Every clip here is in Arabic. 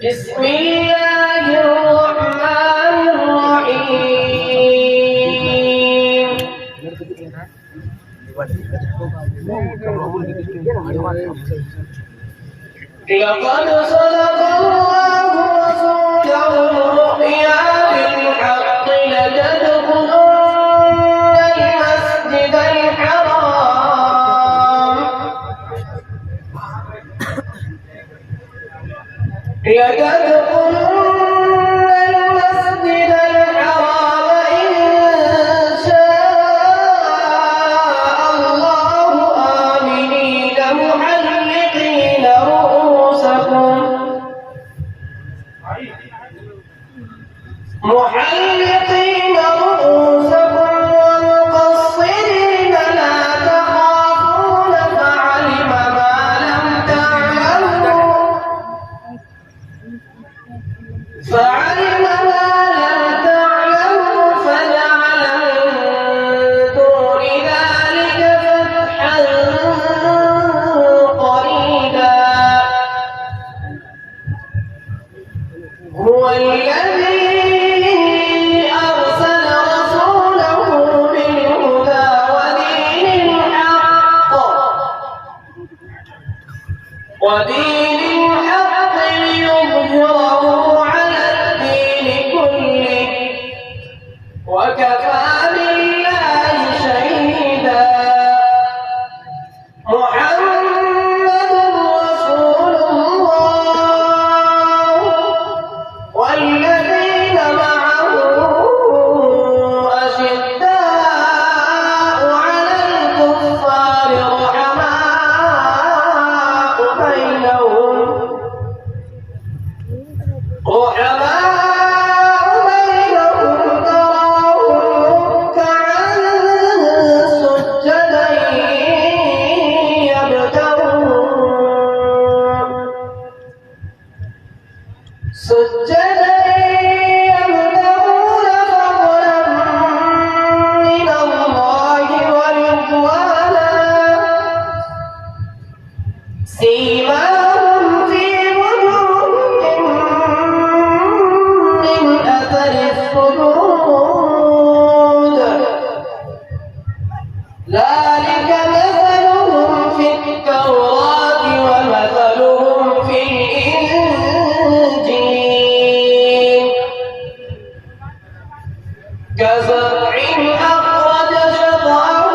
بسم الله الرحمن الرحيم لقد صدق الله رسوله الرؤيا بالحق لتدخلن المسجد الحرام إن شاء الله آمنين محلقين رؤوسكم ومقصرين لا تخافون فعلم ما لم تعلموا فجعل من دون ذلك فتحا قريبا هو الذي أرسل رسوله بالهدى ودين الحق ليظهره على الدين كله وكفى بالله شهيدا محمد رسول الله والذين معه أشداء على الكفار رحماء بينهم تراهم ركعا سجدا يبتغون فضلا من الله ورضوانا سيماهم في وجوههم من أثر السجود ذلك مثلهم في التوراة ومثلهم في الإنجيل كزرع أخرج شطأه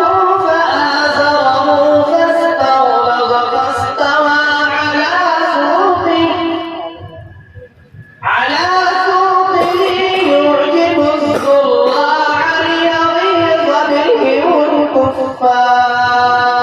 فآزره فاستغلظ فاستوى على سوقه يعجب الزراع ليغيظ بهم الكفار